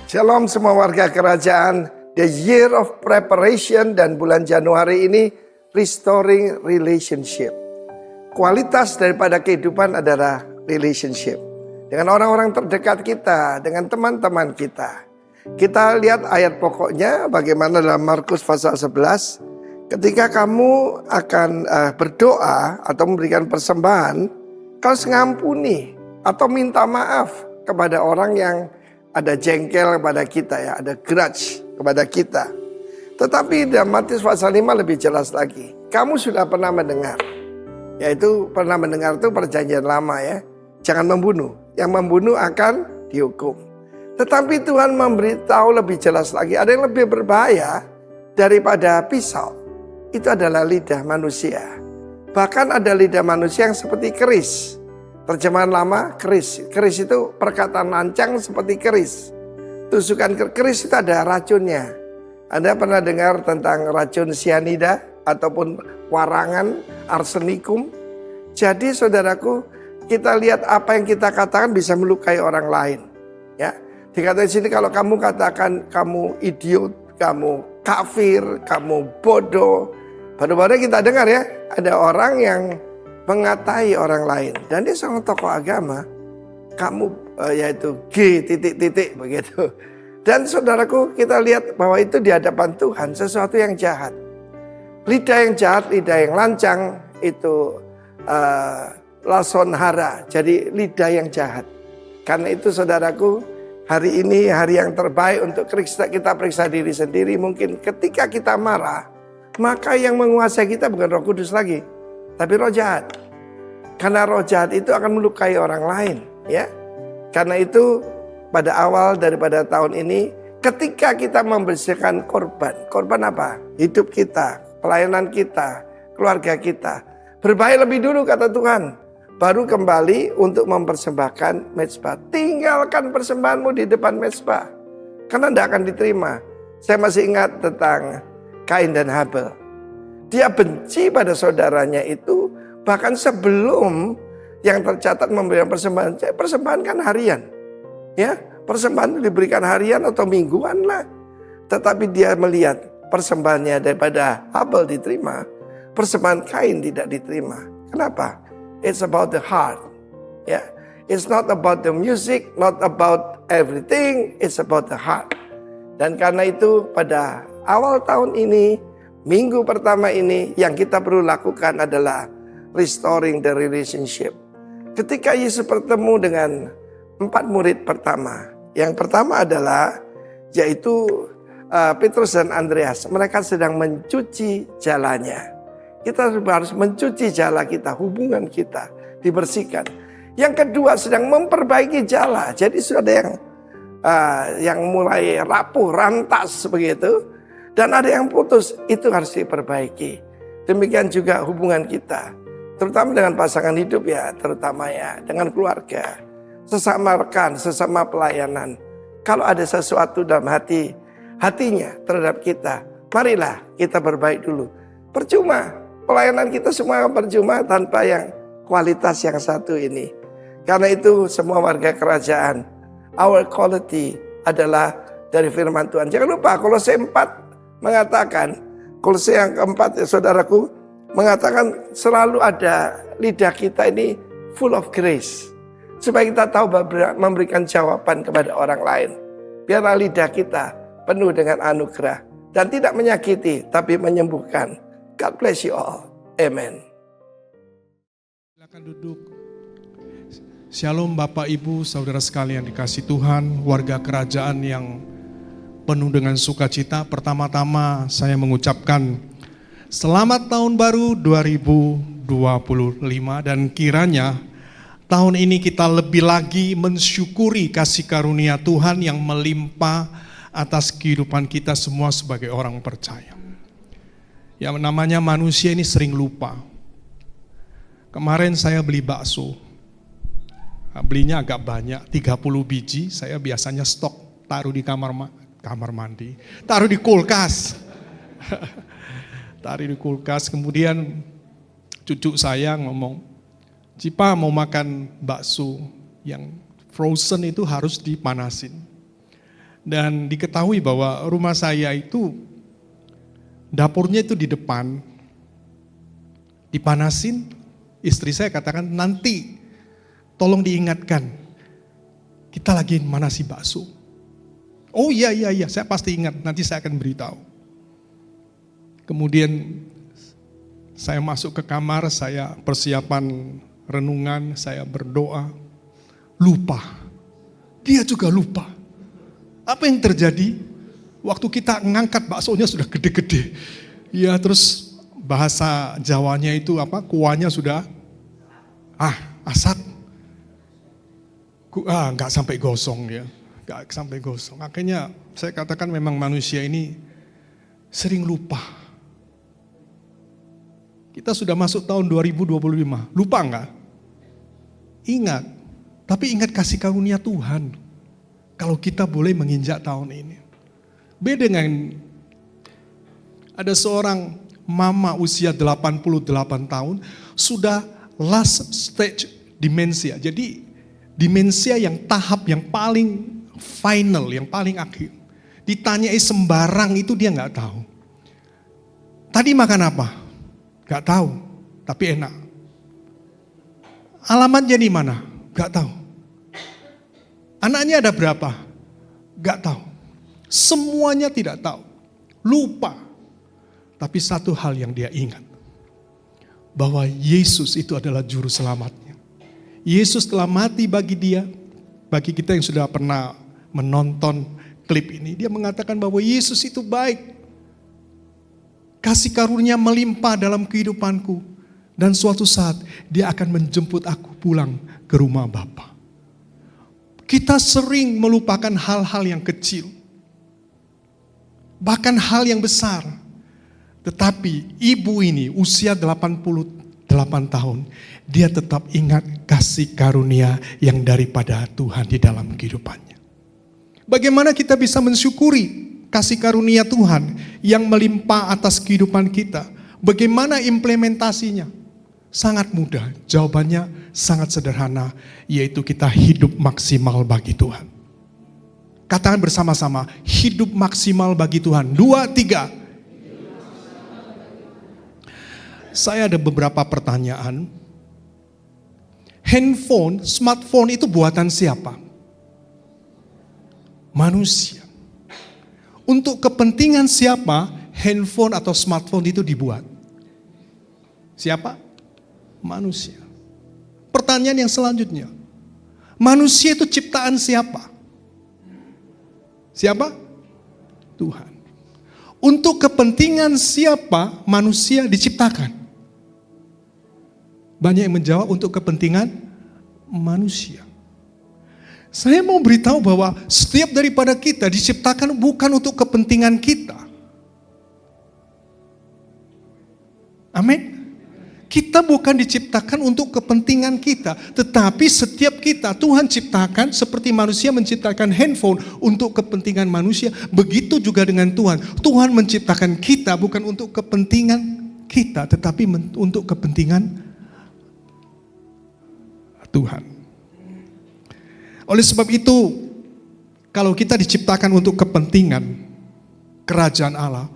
Shalom semua warga kerajaan. The year of preparation dan bulan Januari ini restoring relationship. Kualitas daripada kehidupan adalah relationship. Dengan orang-orang terdekat kita, dengan teman-teman kita. Kita lihat ayat pokoknya bagaimana dalam Markus pasal 11. Ketika kamu akan berdoa atau memberikan persembahan, kau ngampuni atau minta maaf kepada orang yang ada jengkel kepada kita ya, ada grudge kepada kita. Tetapi dalam Matius pasal 5 lebih jelas lagi. Kamu sudah pernah mendengar, yaitu pernah mendengar itu perjanjian lama ya. Jangan membunuh, yang membunuh akan dihukum. Tetapi Tuhan memberitahu lebih jelas lagi, ada yang lebih berbahaya daripada pisau. Itu adalah lidah manusia. Bahkan ada lidah manusia yang seperti keris. Terjemahan lama keris. Keris itu perkataan lancang seperti keris. Tusukan keris itu ada racunnya. Anda pernah dengar tentang racun cyanida ataupun warangan arsenikum? Jadi saudaraku, kita lihat apa yang kita katakan bisa melukai orang lain. Ya, dikatakan di sini kalau kamu katakan kamu idiot, kamu kafir, kamu bodoh. Baru-baru kita dengar ya, ada orang yang mengatai orang lain. Dan dia seorang tokoh agama. Kamu yaitu G titik-titik begitu. Dan saudaraku, kita lihat bahwa itu di hadapan Tuhan sesuatu yang jahat. Lidah yang jahat, lidah yang lancang itu lason hara. Jadi lidah yang jahat. Karena itu saudaraku, hari ini hari yang terbaik untuk kita periksa diri sendiri. Mungkin ketika kita marah, maka yang menguasai kita bukan Roh Kudus lagi, tapi roh jahat. Karena roh jahat itu akan melukai orang lain, ya. Karena itu pada awal daripada tahun ini, ketika kita membersihkan korban apa? Hidup kita, pelayanan kita, keluarga kita. Berbaik lebih dulu kata Tuhan, baru kembali untuk mempersembahkan mezbah. Tinggalkan persembahanmu di depan mezbah, karena tidak akan diterima. Saya masih ingat tentang Kain dan Habel. Dia benci pada saudaranya itu bahkan sebelum yang tercatat memberikan persembahan. Persembahan kan harian. Ya, persembahan itu diberikan harian atau mingguan lah. Tetapi dia melihat persembahannya daripada Habel diterima, persembahan Kain tidak diterima. Kenapa? It's about the heart. Ya, it's not about the music, not about everything, it's about the heart. Dan karena itu pada awal tahun ini, minggu pertama ini, yang kita perlu lakukan adalah restoring the relationship. Ketika Yesus bertemu dengan 4 murid pertama. Yang pertama adalah yaitu Petrus dan Andreas. Mereka sedang mencuci jalannya. Kita harus mencuci jala kita, hubungan kita dibersihkan. Yang kedua sedang memperbaiki jala. Jadi sudah ada yang mulai rapuh, rantas begitu. Dan ada yang putus, itu harus diperbaiki. Demikian juga hubungan kita. Terutama dengan pasangan hidup ya, terutama ya dengan keluarga. Sesama rekan, sesama pelayanan. Kalau ada sesuatu dalam hatinya terhadap kita, marilah kita berbaik dulu. Percuma, pelayanan kita semua percuma tanpa yang kualitas yang satu ini. Karena itu semua warga kerajaan, our quality adalah dari firman Tuhan. Jangan lupa Kolose 4 mengatakan, Kolose yang keempat ya saudaraku, mengatakan selalu ada lidah kita ini full of grace. Supaya kita tahu memberikan jawaban kepada orang lain. Biarlah lidah kita penuh dengan anugerah. Dan tidak menyakiti, tapi menyembuhkan. God bless you all. Amen. Silakan duduk. Shalom Bapak Ibu, saudara sekalian dikasih Tuhan, warga kerajaan yang penuh dengan sukacita. Pertama-tama saya mengucapkan selamat tahun baru 2025 dan kiranya tahun ini kita lebih lagi mensyukuri kasih karunia Tuhan yang melimpah atas kehidupan kita semua sebagai orang percaya. Yang namanya manusia ini sering lupa. Kemarin saya beli bakso. Belinya agak banyak, 30 biji. Saya biasanya stok, taruh di kamar mandi. Taruh di kulkas. Taruh di kulkas, kemudian cucu saya ngomong, Cipa mau makan bakso yang frozen itu harus dipanasin. Dan diketahui bahwa rumah saya itu dapurnya itu di depan, dipanasin. Istri saya katakan, nanti tolong diingatkan, kita lagi manasi bakso. Oh iya, saya pasti ingat, nanti saya akan beritahu. Kemudian saya masuk ke kamar, saya persiapan renungan, saya berdoa, lupa. Dia juga lupa. Apa yang terjadi? Waktu kita ngangkat baksonya sudah gede-gede. Ya, terus bahasa Jawanya itu apa? Kuahnya sudah asat. Nggak sampai gosong ya. Nggak sampai gosong. Akhirnya saya katakan memang manusia ini sering lupa. Kita sudah masuk tahun 2025. Lupa nggak? Ingat. Tapi ingat kasih karunia Tuhan. Kalau kita boleh menginjak tahun ini. Beda dengan ada seorang mama usia 88 tahun sudah last stage demensia. Jadi demensia yang tahap yang paling final, yang paling akhir. Ditanyai sembarang itu dia nggak tahu. Tadi makan apa? Nggak tahu, tapi enak. Alamatnya di mana? Nggak tahu. Anaknya ada berapa? Gak tahu. Semuanya tidak tahu. Lupa. Tapi satu hal yang dia ingat. Bahwa Yesus itu adalah juru selamatnya. Yesus telah mati bagi dia. Bagi kita yang sudah pernah menonton klip ini. Dia mengatakan bahwa Yesus itu baik. Kasih karunia melimpah dalam kehidupanku. Dan suatu saat dia akan menjemput aku pulang ke rumah Bapa. Kita sering melupakan hal-hal yang kecil. Bahkan hal yang besar. Tetapi ibu ini usia 88 tahun. Dia tetap ingat kasih karunia yang daripada Tuhan di dalam kehidupannya. Bagaimana kita bisa mensyukuri kasih karunia Tuhan yang melimpah atas kehidupan kita? Bagaimana implementasinya? Sangat mudah, jawabannya sangat sederhana, yaitu kita hidup maksimal bagi Tuhan. Katakan bersama-sama, hidup maksimal bagi Tuhan. 2, 3. Saya ada beberapa pertanyaan. Handphone, smartphone itu buatan siapa? Manusia. Untuk kepentingan siapa handphone atau smartphone itu dibuat? Siapa? Manusia. Pertanyaan yang selanjutnya. Manusia itu ciptaan siapa? Siapa? Tuhan. Untuk kepentingan siapa manusia diciptakan? Banyak yang menjawab untuk kepentingan manusia. Saya mau beritahu bahwa setiap daripada kita diciptakan bukan untuk kepentingan kita. Amin. Kita bukan diciptakan untuk kepentingan kita, tetapi setiap kita Tuhan ciptakan seperti manusia menciptakan handphone untuk kepentingan manusia, begitu juga dengan Tuhan. Tuhan menciptakan kita bukan untuk kepentingan kita, tetapi untuk kepentingan Tuhan. Oleh sebab itu, kalau kita diciptakan untuk kepentingan kerajaan Allah,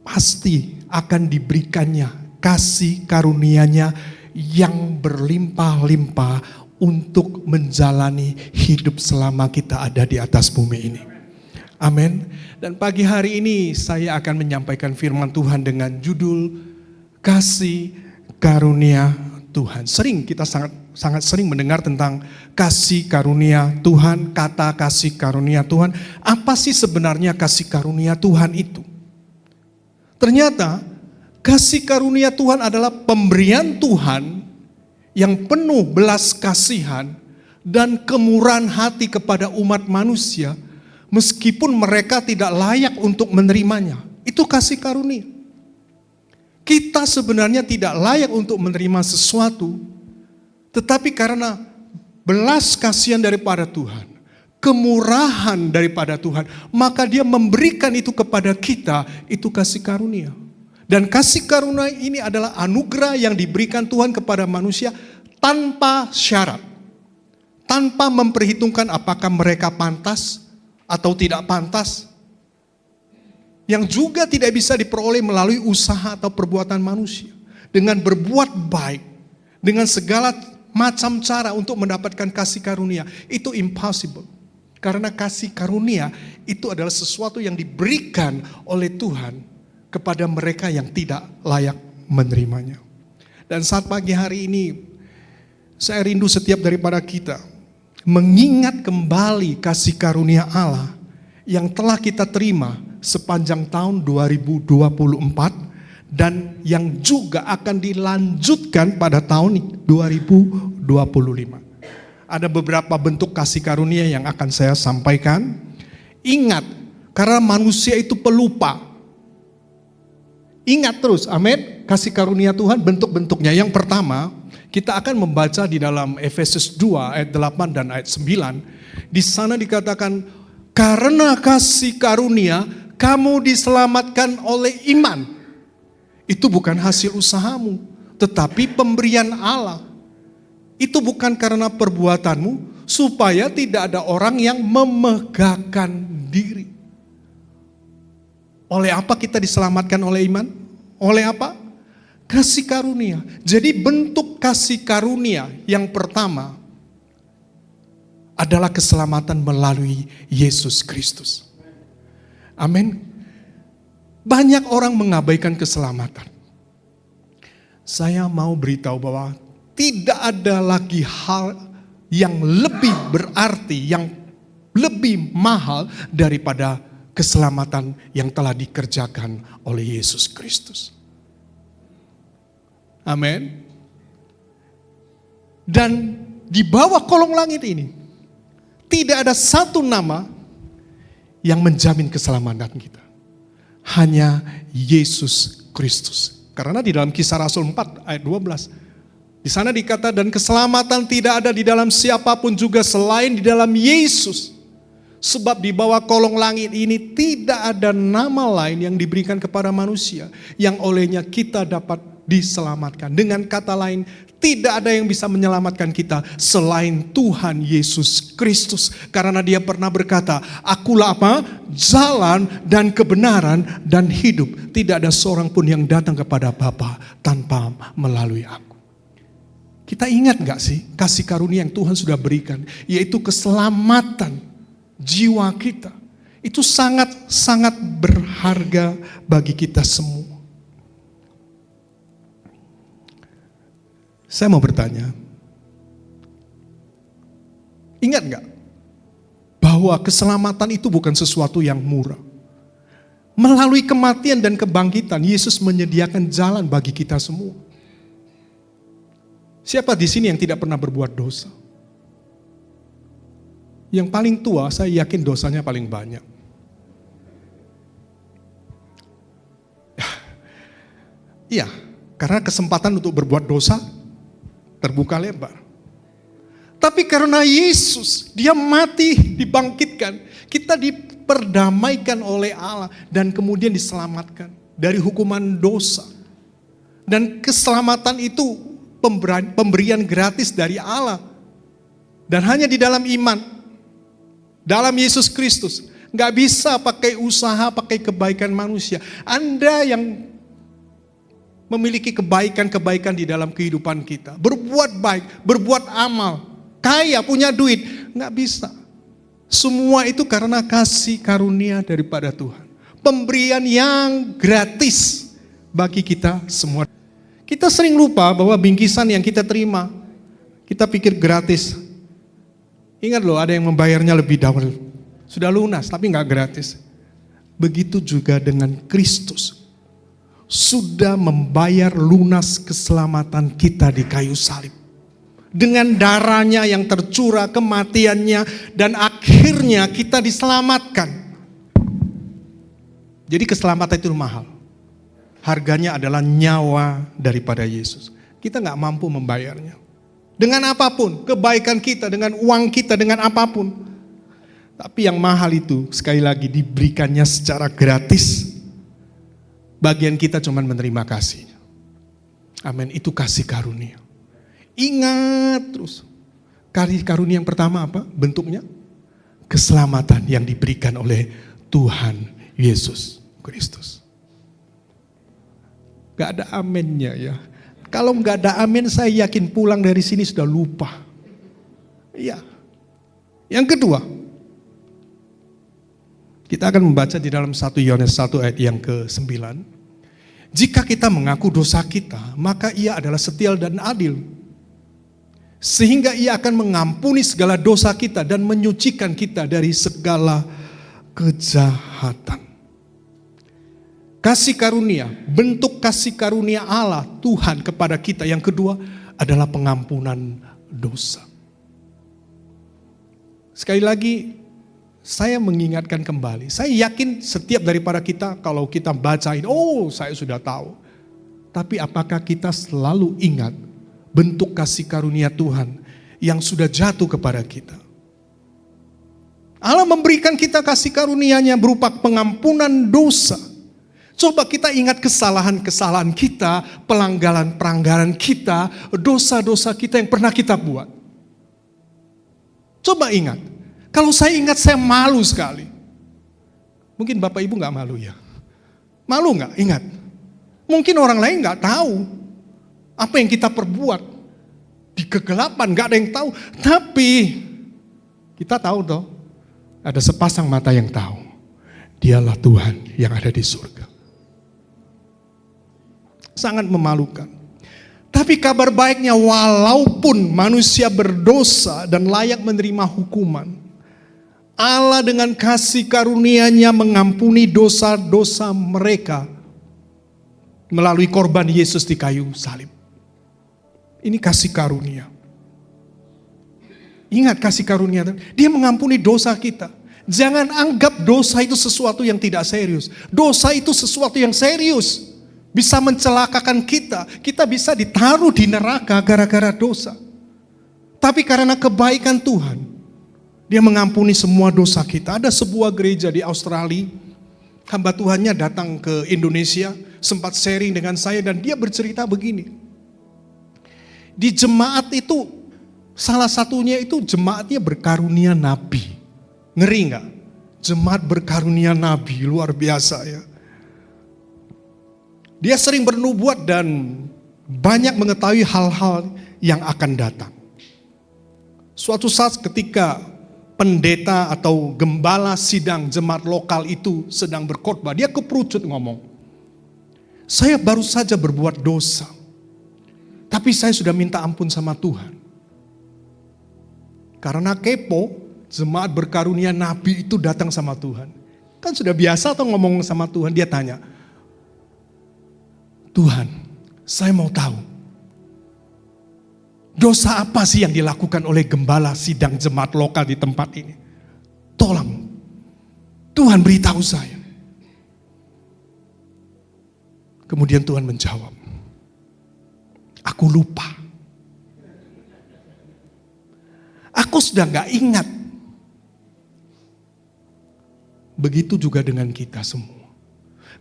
pasti akan diberikannya kasih karunia-Nya yang berlimpah-limpah untuk menjalani hidup selama kita ada di atas bumi ini. Amin. Dan pagi hari ini saya akan menyampaikan firman Tuhan dengan judul kasih karunia Tuhan. Kita sangat sering mendengar tentang kasih karunia Tuhan, kata kasih karunia Tuhan. Apa sih sebenarnya kasih karunia Tuhan itu? Ternyata kasih karunia Tuhan adalah pemberian Tuhan yang penuh belas kasihan dan kemurahan hati kepada umat manusia meskipun mereka tidak layak untuk menerimanya. Itu kasih karunia. Kita sebenarnya tidak layak untuk menerima sesuatu, tetapi karena belas kasihan daripada Tuhan, kemurahan daripada Tuhan, maka Dia memberikan itu kepada kita, itu kasih karunia. Dan kasih karunia ini adalah anugerah yang diberikan Tuhan kepada manusia tanpa syarat. Tanpa memperhitungkan apakah mereka pantas, atau tidak pantas, yang juga tidak bisa diperoleh melalui usaha atau perbuatan manusia. Dengan berbuat baik, dengan segala macam cara untuk mendapatkan kasih karunia, itu impossible. Karena kasih karunia itu adalah sesuatu yang diberikan oleh Tuhan kepada mereka yang tidak layak menerimanya. Dan saat pagi hari ini, saya rindu setiap daripada kita mengingat kembali kasih karunia Allah yang telah kita terima sepanjang tahun 2024 dan yang juga akan dilanjutkan pada tahun 2025. Ada beberapa bentuk kasih karunia yang akan saya sampaikan. Ingat, karena manusia itu pelupa. Ingat terus, amin. Kasih karunia Tuhan bentuk-bentuknya. Yang pertama, kita akan membaca di dalam Efesus 2 ayat 8 dan ayat 9. Di sana dikatakan, karena kasih karunia kamu diselamatkan oleh iman. Itu bukan hasil usahamu, tetapi pemberian Allah. Itu bukan karena perbuatanmu, supaya tidak ada orang yang memegahkan diri. Oleh apa kita diselamatkan oleh iman? Oleh apa? Kasih karunia. Jadi bentuk kasih karunia yang pertama adalah keselamatan melalui Yesus Kristus. Amin. Banyak orang mengabaikan keselamatan. Saya mau beritahu bahwa tidak ada lagi hal yang lebih berarti, yang lebih mahal daripada keselamatan yang telah dikerjakan oleh Yesus Kristus. Amin. Dan di bawah kolong langit ini, tidak ada satu nama yang menjamin keselamatan kita. Hanya Yesus Kristus. Karena di dalam Kisah Rasul 4 ayat 12, di sana dikata, dan keselamatan tidak ada di dalam siapapun juga selain di dalam Yesus. Sebab di bawah kolong langit ini tidak ada nama lain yang diberikan kepada manusia yang olehnya kita dapat diselamatkan. Dengan kata lain, tidak ada yang bisa menyelamatkan kita selain Tuhan Yesus Kristus. Karena Dia pernah berkata, akulah apa? Jalan dan kebenaran dan hidup. Tidak ada seorang pun yang datang kepada Bapa tanpa melalui aku. Kita ingat gak sih kasih karunia yang Tuhan sudah berikan, yaitu keselamatan jiwa kita. Itu sangat-sangat berharga bagi kita semua. Saya mau bertanya, ingat gak bahwa keselamatan itu bukan sesuatu yang murah. Melalui kematian dan kebangkitan, Yesus menyediakan jalan bagi kita semua. Siapa di sini yang tidak pernah berbuat dosa? Yang paling tua, saya yakin dosanya paling banyak. Iya, karena kesempatan untuk berbuat dosa terbuka lebar. Tapi karena Yesus, Dia mati, dibangkitkan, kita diperdamaikan oleh Allah dan kemudian diselamatkan dari hukuman dosa. Dan keselamatan itu pemberian gratis dari Allah. Dan hanya di dalam iman, dalam Yesus Kristus. Gak bisa pakai usaha, pakai kebaikan manusia. Anda yang memiliki kebaikan-kebaikan di dalam kehidupan kita, berbuat baik, berbuat amal, kaya, punya duit, gak bisa. Semua itu karena kasih karunia daripada Tuhan. Pemberian yang gratis bagi kita semua. Kita sering lupa bahwa bingkisan yang kita terima, kita pikir gratis. Ingat loh, ada yang membayarnya lebih dahulu. Sudah lunas, tapi gak gratis. Begitu juga dengan Kristus. Sudah membayar lunas keselamatan kita di kayu salib. Dengan darahnya yang tercurah, kematiannya, dan akhirnya kita diselamatkan. Jadi keselamatan itu mahal. Harganya adalah nyawa daripada Yesus. Kita gak mampu membayarnya. Dengan apapun, kebaikan kita, dengan uang kita, dengan apapun. Tapi yang mahal itu, sekali lagi diberikannya secara gratis. Bagian kita cuma menerima kasih. Amin, itu kasih karunia. Ingat terus. Kasih karunia yang pertama apa bentuknya? keselamatan yang diberikan oleh Tuhan Yesus Kristus. Gak ada amennya ya. Kalau gak ada amin, saya yakin pulang dari sini sudah lupa. Iya. Yang kedua, kita akan membaca di dalam 1 Yohanes 1 ayat yang ke-9. Jika kita mengaku dosa kita, maka Ia adalah setia dan adil, sehingga Ia akan mengampuni segala dosa kita dan menyucikan kita dari segala kejahatan. Kasih karunia, bentuk kasih karunia Allah Tuhan kepada kita. Yang kedua adalah pengampunan dosa. Sekali lagi, saya mengingatkan kembali. Saya yakin setiap daripada kita, kalau kita bacain, oh saya sudah tahu. Tapi apakah kita selalu ingat bentuk kasih karunia Tuhan yang sudah jatuh kepada kita? Allah memberikan kita kasih karunia-Nya berupa pengampunan dosa. Coba kita ingat kesalahan-kesalahan kita, pelanggaran-pelanggaran kita, dosa-dosa kita yang pernah kita buat. Coba ingat. Kalau saya ingat, saya malu sekali. Mungkin Bapak Ibu gak malu ya? Malu gak? Ingat. Mungkin orang lain gak tahu apa yang kita perbuat. Di kegelapan gak ada yang tahu. Tapi kita tahu toh, ada sepasang mata yang tahu. Dialah Tuhan yang ada di surga. Sangat memalukan. Tapi kabar baiknya, walaupun manusia berdosa dan layak menerima hukuman, Allah dengan kasih karunia-Nya mengampuni dosa-dosa mereka melalui korban Yesus di kayu salib. Ini kasih karunia. Ingat kasih karunia, Dia mengampuni dosa kita. Jangan anggap dosa itu sesuatu yang tidak serius. Dosa itu sesuatu yang serius. Bisa mencelakakan kita. Kita bisa ditaruh di neraka gara-gara dosa. Tapi karena kebaikan Tuhan, Dia mengampuni semua dosa kita. Ada sebuah gereja di Australia, hamba Tuhannya datang ke Indonesia, sempat sharing dengan saya dan dia bercerita begini. Di jemaat itu, salah satunya itu jemaatnya berkarunia nabi. Ngeri gak? Jemaat berkarunia nabi, luar biasa ya. Dia sering bernubuat dan banyak mengetahui hal-hal yang akan datang. Suatu saat ketika pendeta atau gembala sidang jemaat lokal itu sedang berkhotbah, dia keperucut ngomong, saya baru saja berbuat dosa, tapi saya sudah minta ampun sama Tuhan. Karena kepo, jemaat berkarunia nabi itu datang sama Tuhan. Kan sudah biasa atau ngomong sama Tuhan, dia tanya, Tuhan, saya mau tahu, dosa apa sih yang dilakukan oleh gembala sidang jemaat lokal di tempat ini? Tolong, Tuhan beritahu saya. Kemudian Tuhan menjawab, aku lupa. Aku sudah gak ingat. Begitu juga dengan kita semua.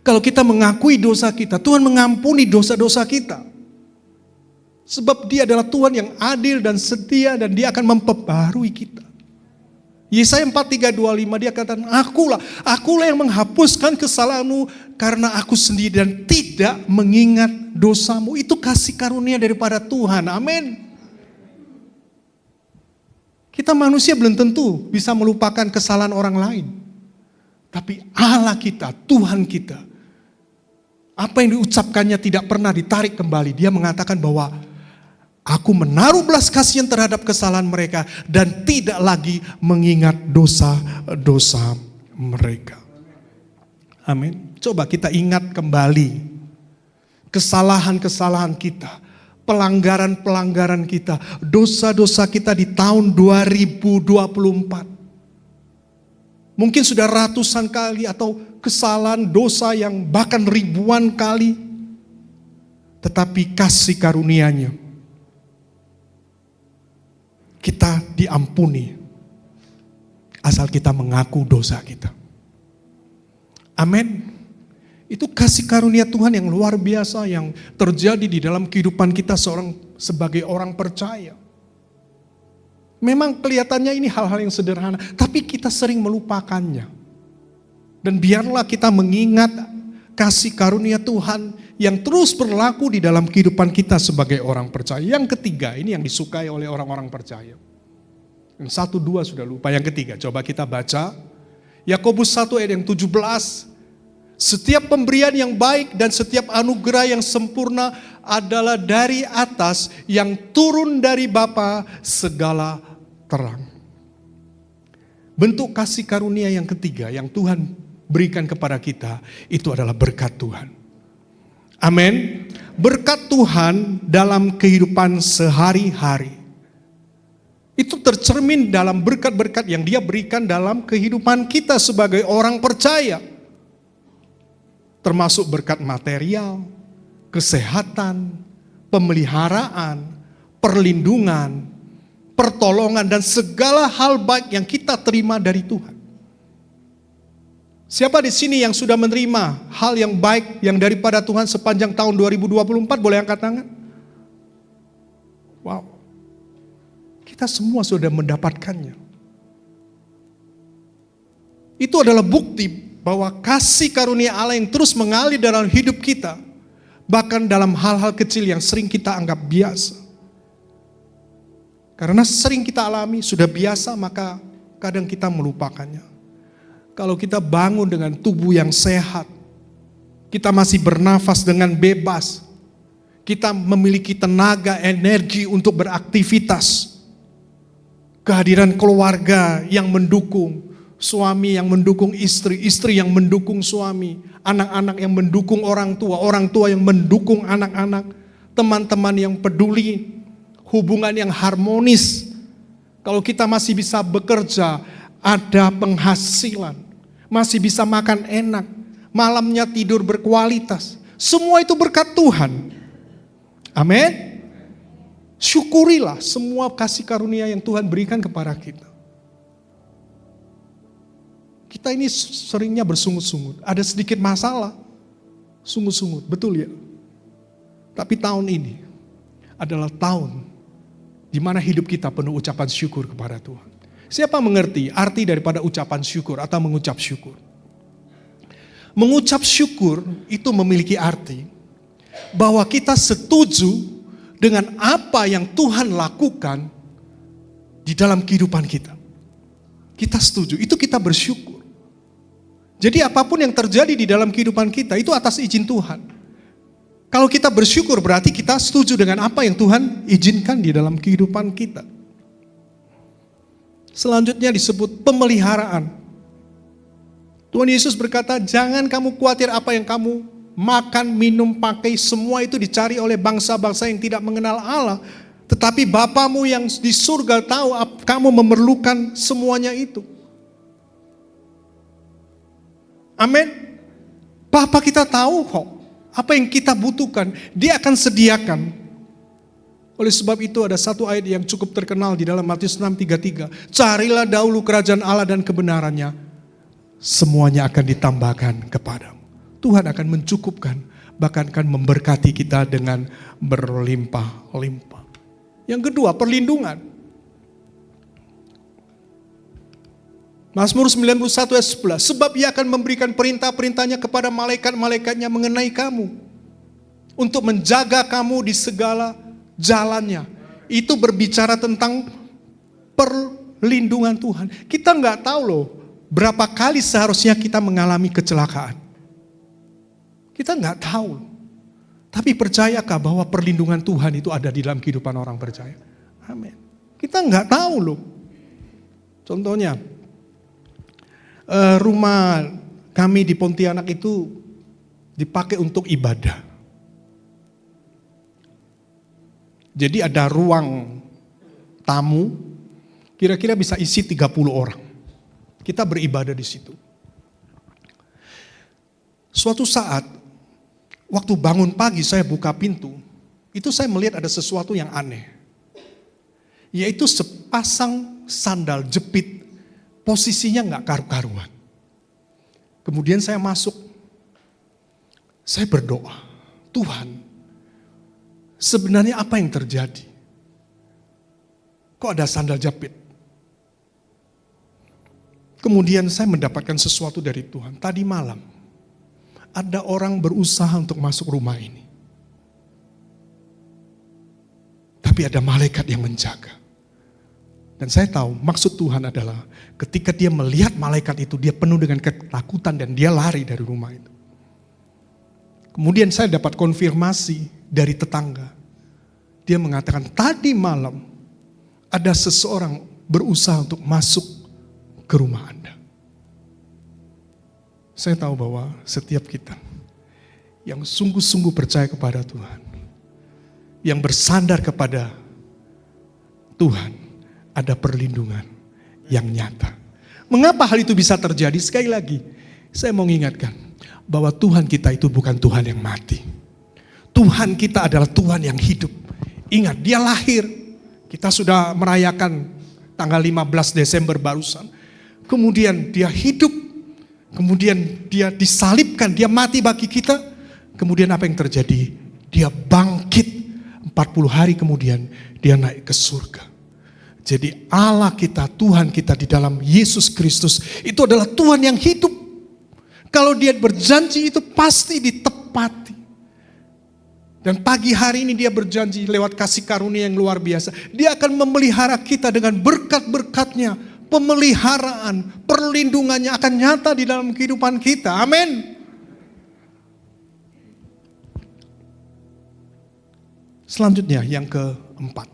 Kalau kita mengakui dosa kita, Tuhan mengampuni dosa-dosa kita. Sebab Dia adalah Tuhan yang adil dan setia dan Dia akan memperbarui kita. Yesaya 43:25 dia katakan, akulah yang menghapuskan kesalahanmu karena aku sendiri dan tidak mengingat dosamu. Itu kasih karunia daripada Tuhan. Amin. Kita manusia belum tentu bisa melupakan kesalahan orang lain. Tapi Allah kita, Tuhan kita, apa yang diucapkannya tidak pernah ditarik kembali. Dia mengatakan bahwa aku menaruh belas kasihan terhadap kesalahan mereka dan tidak lagi mengingat dosa-dosa mereka. Amin. Coba kita ingat kembali kesalahan-kesalahan kita, pelanggaran-pelanggaran kita, dosa-dosa kita di tahun 2024. Mungkin sudah ratusan kali atau kesalahan dosa yang bahkan ribuan kali. Tetapi kasih karunia-Nya, kita diampuni asal kita mengaku dosa kita. Amin. Itu kasih karunia Tuhan yang luar biasa yang terjadi di dalam kehidupan kita sebagai orang percaya. Memang kelihatannya ini hal-hal yang sederhana, tapi kita sering melupakannya. Dan biarlah kita mengingat kasih karunia Tuhan yang terus berlaku di dalam kehidupan kita sebagai orang percaya. Yang ketiga, ini yang disukai oleh orang-orang percaya. Yang 1, 2 sudah lupa, yang ketiga coba kita baca. Yakobus 1 ayat yang 17. Setiap pemberian yang baik dan setiap anugerah yang sempurna adalah dari atas yang turun dari Bapa segala terang. Bentuk kasih karunia yang ketiga yang Tuhan berikan kepada kita itu adalah berkat Tuhan. Amin. Berkat Tuhan dalam kehidupan sehari-hari. Itu tercermin dalam berkat-berkat yang Dia berikan dalam kehidupan kita sebagai orang percaya. Termasuk berkat material, kesehatan, pemeliharaan, perlindungan, pertolongan, dan segala hal baik yang kita terima dari Tuhan. Siapa di sini yang sudah menerima hal yang baik yang daripada Tuhan sepanjang tahun 2024? Boleh angkat tangan? Wow. Kita semua sudah mendapatkannya. Itu adalah bukti bahwa kasih karunia Allah yang terus mengalir dalam hidup kita, bahkan dalam hal-hal kecil yang sering kita anggap biasa. Karena sering kita alami, sudah biasa, maka kadang kita melupakannya. Kalau kita bangun dengan tubuh yang sehat, kita masih bernafas dengan bebas, kita memiliki tenaga, energi untuk beraktivitas, kehadiran keluarga yang mendukung, suami yang mendukung istri, istri yang mendukung suami, anak-anak yang mendukung orang tua yang mendukung anak-anak, teman-teman yang peduli, hubungan yang harmonis. Kalau kita masih bisa bekerja, ada penghasilan, masih bisa makan enak, malamnya tidur berkualitas, semua itu berkat Tuhan. Amin. Syukurilah semua kasih karunia yang Tuhan berikan kepada kita. Kita ini seringnya bersungut-sungut, ada sedikit masalah, sungut-sungut, betul ya? Tapi tahun ini adalah tahun di mana hidup kita penuh ucapan syukur kepada Tuhan. Siapa mengerti arti daripada ucapan syukur atau mengucap syukur? Mengucap syukur itu memiliki arti bahwa kita setuju dengan apa yang Tuhan lakukan di dalam kehidupan kita. Kita setuju, itu kita bersyukur. Jadi apapun yang terjadi di dalam kehidupan kita itu atas izin Tuhan. Kalau kita bersyukur berarti kita setuju dengan apa yang Tuhan izinkan di dalam kehidupan kita. Selanjutnya disebut pemeliharaan. Tuhan Yesus berkata, jangan kamu khawatir apa yang kamu makan, minum, pakai, semua itu dicari oleh bangsa-bangsa yang tidak mengenal Allah. Tetapi Bapamu yang di surga tahu kamu memerlukan semuanya itu. Amin. Bapa kita tahu kok apa yang kita butuhkan, Dia akan sediakan. Oleh sebab itu ada satu ayat yang cukup terkenal di dalam Matius 6:33. Carilah dahulu kerajaan Allah dan kebenarannya, semuanya akan ditambahkan kepadamu. Tuhan akan mencukupkan, bahkan akan memberkati kita dengan berlimpah-limpah. Yang kedua, perlindungan. Mazmur 91 ayat 11. Sebab Ia akan memberikan perintah-perintahnya kepada malaikat-malaikatnya mengenai kamu, untuk menjaga kamu di segala jalannya. Itu berbicara tentang perlindungan Tuhan. Kita nggak tahu loh, berapa kali seharusnya kita mengalami kecelakaan. Kita nggak tahu. Tapi percayakah bahwa perlindungan Tuhan itu ada di dalam kehidupan orang percaya? Amin. Kita nggak tahu loh. Contohnya, rumah kami di Pontianak itu dipakai untuk ibadah. Jadi ada ruang tamu, kira-kira bisa isi 30 orang. Kita beribadah di situ. Suatu saat, waktu bangun pagi saya buka pintu, itu saya melihat ada sesuatu yang aneh. Yaitu sepasang sandal jepit, posisinya nggak karu-karuan. Kemudian saya masuk, saya berdoa, Tuhan, sebenarnya apa yang terjadi? kok ada sandal jepit? Kemudian saya mendapatkan sesuatu dari Tuhan. Tadi malam, ada orang berusaha untuk masuk rumah ini. Tapi ada malaikat yang menjaga. Dan saya tahu maksud Tuhan adalah ketika dia melihat malaikat itu, dia penuh dengan ketakutan dan dia lari dari rumah itu. Kemudian saya dapat konfirmasi dari tetangga. Dia mengatakan tadi malam ada seseorang berusaha untuk masuk ke rumah Anda. Saya tahu bahwa setiap kita yang sungguh-sungguh percaya kepada Tuhan, yang bersandar kepada Tuhan, ada perlindungan yang nyata. Mengapa hal itu bisa terjadi? Sekali lagi, saya mau mengingatkan bahwa Tuhan kita itu bukan Tuhan yang mati. Tuhan kita adalah Tuhan yang hidup. Ingat, dia lahir. Kita sudah merayakan tanggal 15 Desember barusan. Kemudian dia hidup, kemudian dia disalibkan, dia mati bagi kita. Kemudian apa yang terjadi? Dia bangkit 40 hari kemudian dia naik ke surga. Jadi Allah kita, Tuhan kita di dalam Yesus Kristus itu adalah Tuhan yang hidup. Kalau dia berjanji itu pasti ditepati. Dan pagi hari ini dia berjanji lewat kasih karunia yang luar biasa. Dia akan memelihara kita dengan berkat-berkatnya. Pemeliharaan, perlindungannya akan nyata di dalam kehidupan kita. Amin. Selanjutnya yang keempat.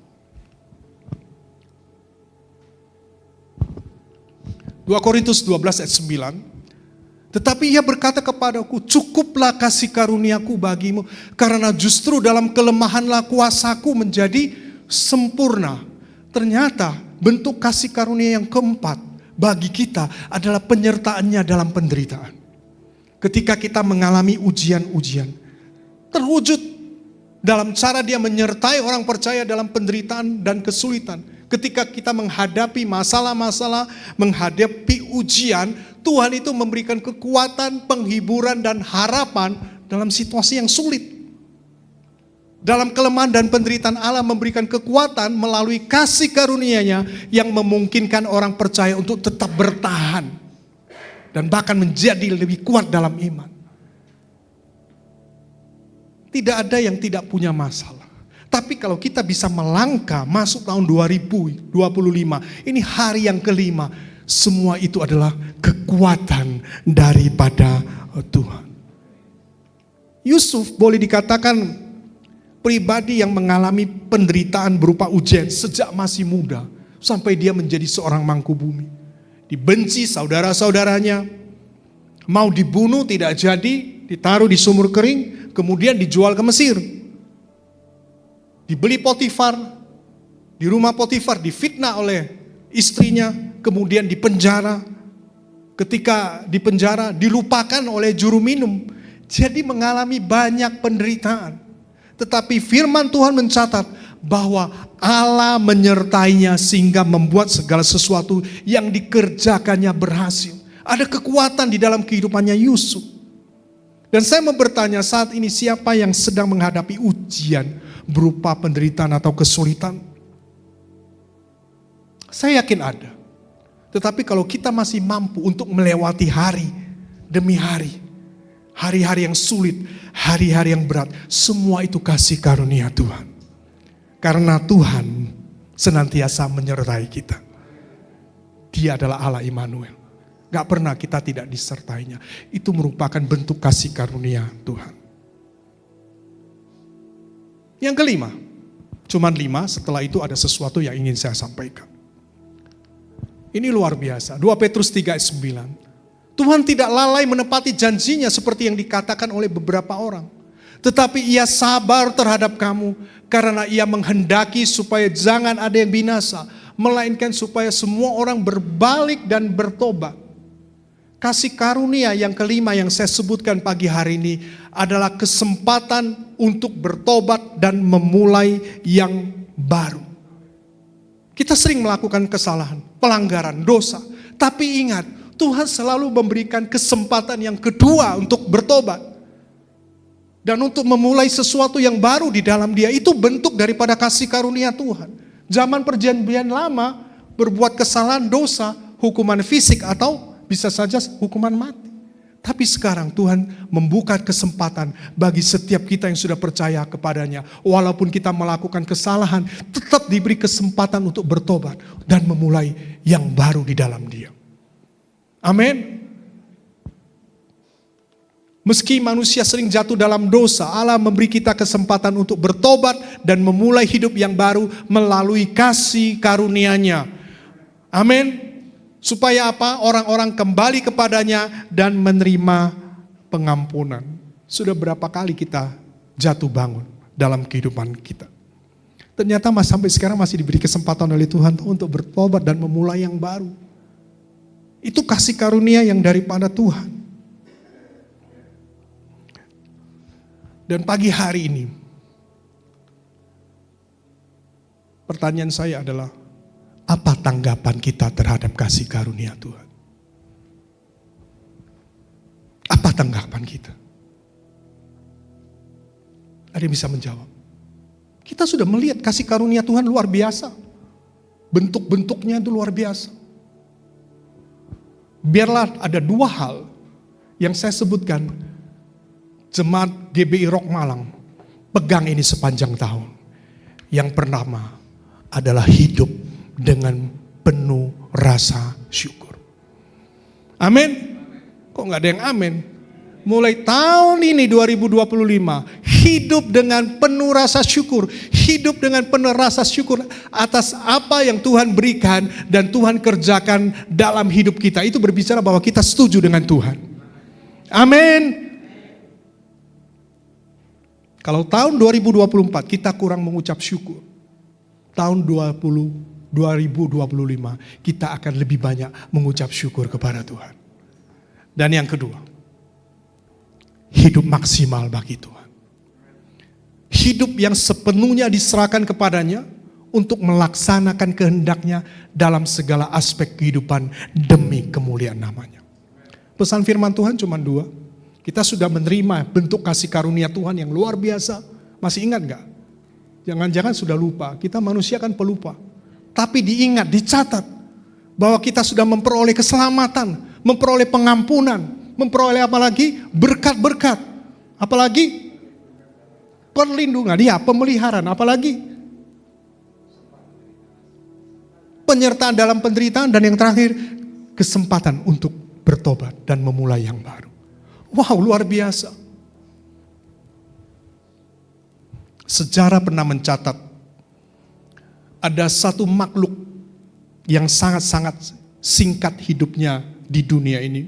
2 Korintus 12 ayat 9. Tetapi ia berkata kepadaku, cukuplah kasih karuniaku bagimu, karena justru dalam kelemahanlah kuasaku menjadi sempurna. Ternyata bentuk kasih karunia yang keempat bagi kita adalah penyertaannya dalam penderitaan. Ketika kita mengalami ujian-ujian, terwujud dalam cara dia menyertai orang percaya dalam penderitaan dan kesulitan. Ketika kita menghadapi masalah-masalah, menghadapi ujian, Tuhan itu memberikan kekuatan, penghiburan dan harapan dalam situasi yang sulit. Dalam kelemahan dan penderitaan Allah memberikan kekuatan melalui kasih karunia-Nya yang memungkinkan orang percaya untuk tetap bertahan dan bahkan menjadi lebih kuat dalam iman. Tidak ada yang tidak punya masalah. Tapi kalau kita bisa melangkah masuk tahun 2025, ini hari yang kelima, semua itu adalah kekuatan daripada Tuhan. Yusuf boleh dikatakan pribadi yang mengalami penderitaan berupa ujian sejak masih muda sampai dia menjadi seorang mangkubumi. Dibenci saudara-saudaranya, mau dibunuh tidak jadi, ditaruh di sumur kering, kemudian dijual ke Mesir. Dibeli Potifar, di rumah Potifar difitnah oleh istrinya, kemudian dipenjara. Ketika dipenjara dilupakan oleh juru minum. Jadi mengalami banyak penderitaan. Tetapi firman Tuhan mencatat bahwa Allah menyertainya sehingga membuat segala sesuatu yang dikerjakannya berhasil. Ada kekuatan di dalam kehidupannya Yusuf. Dan saya mau bertanya saat ini, siapa yang sedang menghadapi ujian berupa penderitaan atau kesulitan? Saya yakin ada. Tetapi kalau kita masih mampu untuk melewati hari demi hari, hari-hari yang sulit, hari-hari yang berat, semua itu kasih karunia Tuhan. Karena Tuhan senantiasa menyertai kita. Dia adalah Allah Immanuel. Gak pernah kita tidak disertainya. Itu merupakan bentuk kasih karunia Tuhan. Yang kelima, cuman 5, setelah itu ada sesuatu yang ingin saya sampaikan. Ini luar biasa, 2 Petrus 3 ayat 9. Tuhan tidak lalai menepati janjinya seperti yang dikatakan oleh beberapa orang. Tetapi ia sabar terhadap kamu karena ia menghendaki supaya jangan ada yang binasa, melainkan supaya semua orang berbalik dan bertobat. Kasih karunia yang kelima yang saya sebutkan pagi hari ini adalah kesempatan untuk bertobat dan memulai yang baru. Kita sering melakukan kesalahan, pelanggaran, dosa. Tapi ingat, Tuhan selalu memberikan kesempatan yang kedua untuk bertobat. Dan untuk memulai sesuatu yang baru di dalam dia. Itu bentuk daripada kasih karunia Tuhan. Zaman perjanjian lama, berbuat kesalahan, dosa, hukuman fisik atau bisa saja hukuman mati. Tapi sekarang Tuhan membuka kesempatan bagi setiap kita yang sudah percaya kepadanya. Walaupun kita melakukan kesalahan, tetap diberi kesempatan untuk bertobat dan memulai yang baru di dalam Dia. Amin. Meski manusia sering jatuh dalam dosa, Allah memberi kita kesempatan untuk bertobat dan memulai hidup yang baru melalui kasih karunia-Nya. Amin. Supaya apa? Orang-orang kembali kepadanya dan menerima pengampunan. Sudah berapa kali kita jatuh bangun dalam kehidupan kita. Ternyata sampai sekarang masih diberi kesempatan oleh Tuhan untuk bertobat dan memulai yang baru. Itu kasih karunia yang daripada Tuhan. Dan pagi hari ini, pertanyaan saya adalah, apa tanggapan kita terhadap kasih karunia Tuhan? Apa tanggapan kita? Ada yang bisa menjawab? Kita sudah melihat kasih karunia Tuhan luar biasa. Bentuk-bentuknya itu luar biasa. Biarlah ada dua hal yang saya sebutkan. Jemaat GBI Rock Malang pegang ini sepanjang tahun. Yang pertama adalah hidup dengan penuh rasa syukur. Amin. Kok gak ada yang amin? Mulai tahun ini 2025, hidup dengan penuh rasa syukur. Hidup dengan penuh rasa syukur atas apa yang Tuhan berikan dan Tuhan kerjakan dalam hidup kita. Itu berbicara bahwa kita setuju dengan Tuhan. Amin. Kalau tahun 2024 kita kurang mengucap syukur, tahun 2025 kita akan lebih banyak mengucap syukur kepada Tuhan. Dan yang kedua, hidup maksimal bagi Tuhan. Hidup yang sepenuhnya diserahkan kepadanya untuk melaksanakan kehendaknya dalam segala aspek kehidupan demi kemuliaan namanya. Pesan firman Tuhan cuma dua. Kita sudah menerima bentuk kasih karunia Tuhan yang luar biasa. Masih ingat gak? Jangan-jangan sudah lupa. Kita manusia kan pelupa. Tapi diingat, dicatat bahwa kita sudah memperoleh keselamatan, memperoleh pengampunan, memperoleh apalagi berkat-berkat, apalagi perlindungan, ya pemeliharaan, apalagi penyertaan dalam penderitaan, dan yang terakhir kesempatan untuk bertobat dan memulai yang baru. Wow, luar biasa. Sejarah pernah mencatat ada satu makhluk yang sangat-sangat singkat hidupnya di dunia ini.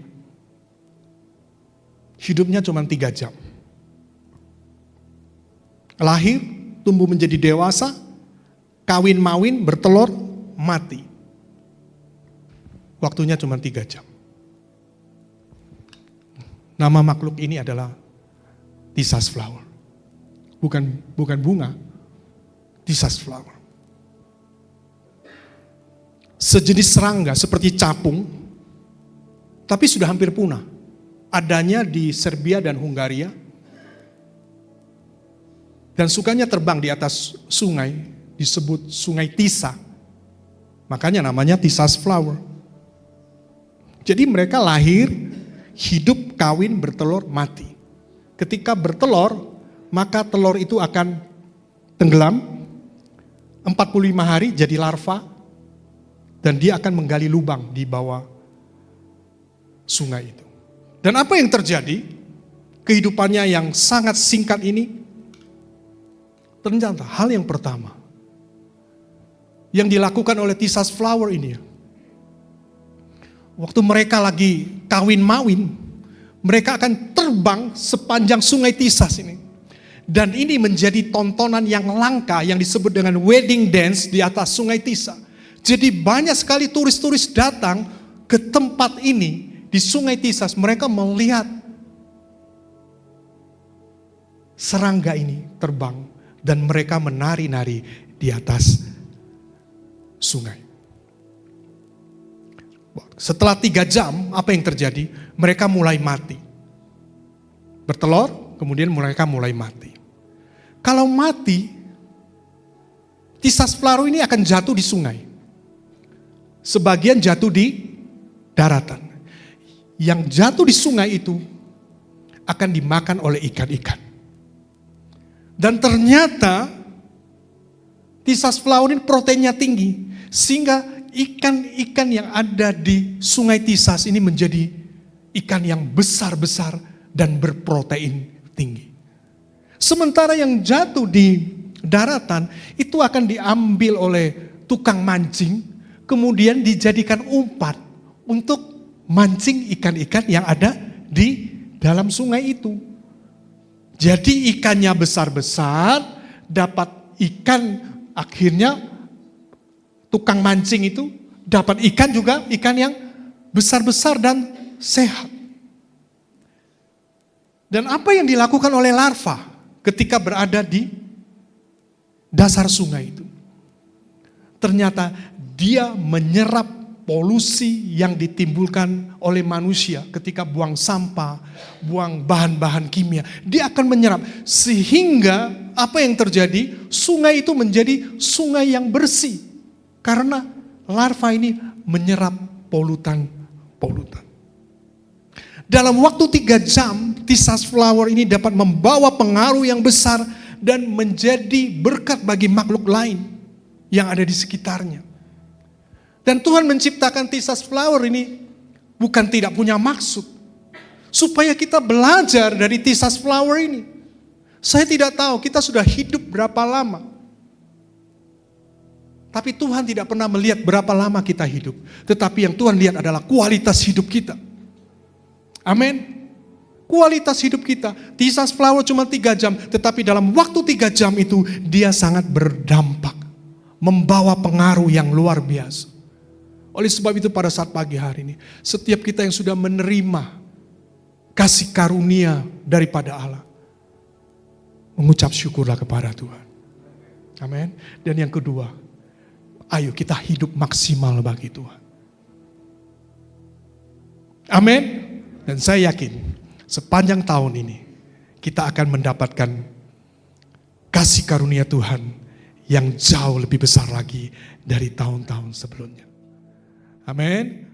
Hidupnya cuma 3 jam. Lahir, tumbuh menjadi dewasa, kawin mawin, bertelur, mati. Waktunya cuma 3 jam. Nama makhluk ini adalah Thisas flower. Bukan bunga, Thisas flower. Sejenis serangga seperti capung, tapi sudah hampir punah. Adanya di Serbia dan Hungaria. Dan sukanya terbang di atas sungai, disebut sungai Tisa. Makanya namanya Thisas flower. Jadi mereka lahir, hidup, kawin, bertelur, mati. Ketika bertelur, maka telur itu akan tenggelam, 45 hari jadi larva, dan dia akan menggali lubang di bawah sungai itu. Dan apa yang terjadi? Kehidupannya yang sangat singkat ini, ternyata hal yang pertama yang dilakukan oleh Thisas flower ini, waktu mereka lagi kawin mawin, mereka akan terbang sepanjang sungai Thisas ini. Dan ini menjadi tontonan yang langka yang disebut dengan wedding dance di atas sungai Tisa. Jadi banyak sekali turis-turis datang ke tempat ini di sungai Thisas. Mereka melihat serangga ini terbang dan mereka menari-nari di atas sungai. Setelah 3 jam, apa yang terjadi? Mereka mulai mati. Bertelur, kemudian mereka mulai mati. Kalau mati, Tisas Flaro ini akan jatuh di sungai. Sebagian jatuh di daratan. Yang jatuh di sungai itu akan dimakan oleh ikan-ikan. Dan ternyata Tisas Flaro ini proteinnya tinggi. Sehingga ikan-ikan yang ada di sungai Tisas ini menjadi ikan yang besar-besar dan berprotein tinggi. Sementara yang jatuh di daratan itu akan diambil oleh tukang mancing, kemudian dijadikan umpan untuk mancing ikan-ikan yang ada di dalam sungai itu. Jadi ikannya besar-besar, dapat ikan, akhirnya tukang mancing itu dapat ikan juga, ikan yang besar-besar dan sehat. Dan apa yang dilakukan oleh larva ketika berada di dasar sungai itu? Ternyata dia menyerap polusi yang ditimbulkan oleh manusia ketika buang sampah, buang bahan-bahan kimia. Dia akan menyerap sehingga apa yang terjadi? Sungai itu menjadi sungai yang bersih karena larva ini menyerap polutan. Dalam waktu 3 jam, Tisas Flower ini dapat membawa pengaruh yang besar dan menjadi berkat bagi makhluk lain yang ada di sekitarnya. Dan Tuhan menciptakan Tisas Flower ini bukan tidak punya maksud. Supaya kita belajar dari Tisas Flower ini. Saya tidak tahu kita sudah hidup berapa lama. Tapi Tuhan tidak pernah melihat berapa lama kita hidup. Tetapi yang Tuhan lihat adalah kualitas hidup kita. Amin. Kualitas hidup kita. Tisas Flower cuma 3 jam. Tetapi dalam waktu 3 jam itu dia sangat berdampak. Membawa pengaruh yang luar biasa. Oleh sebab itu pada saat pagi hari ini. Setiap kita yang sudah menerima kasih karunia daripada Allah. Mengucap syukurlah kepada Tuhan. Amin. Dan yang kedua. Ayo kita hidup maksimal bagi Tuhan. Amin. Dan saya yakin. Sepanjang tahun ini kita akan mendapatkan kasih karunia Tuhan yang jauh lebih besar lagi dari tahun-tahun sebelumnya. Amin.